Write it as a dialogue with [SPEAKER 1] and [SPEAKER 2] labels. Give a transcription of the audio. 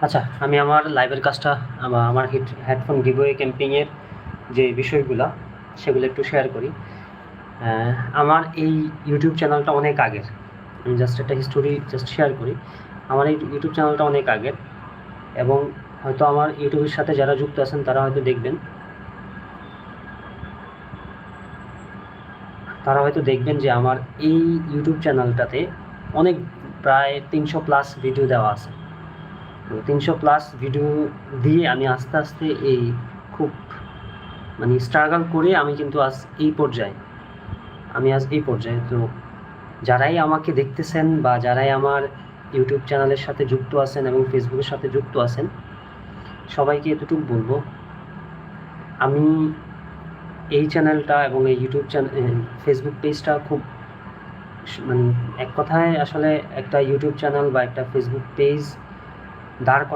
[SPEAKER 1] আচ্ছা, আমি আমার লাইভের কাজটা আমার হেডফোন গিভওয়ে ক্যাম্পিংয়ের যে বিষয়গুলো সেগুলো একটু শেয়ার করি। আমার এই ইউটিউব চ্যানেলটা অনেক আগের, আমি জাস্ট একটা হিস্টোরি শেয়ার করি। আমার এই ইউটিউব চ্যানেলটা অনেক আগের, এবং হয়তো আমার ইউটিউবের সাথে যারা যুক্ত আছেন তারা হয়তো দেখবেন যে আমার এই ইউটিউব চ্যানেলটাতে অনেক প্রায় 300+ ভিডিও দেওয়া আছে। তো 300+ ভিডিও দিয়ে আমি আস্তে আস্তে এই খুব স্ট্রাগল করে আমি কিন্তু আজ এই পর্যায়ে। তো যারাই আমাকে দেখতেছেন বা যারাই আমার ইউটিউব চ্যানেলের সাথে যুক্ত আছেন এবং ফেসবুকের সাথে যুক্ত আছেন, সবাইকে এতটুকু বলবো, আমি এই চ্যানেলটা এবং এই ইউটিউব ফেসবুক পেজটা খুব এক কথায় আসলে একটা ইউটিউব চ্যানেল বা একটা ফেসবুক পেজ দাঁড় করা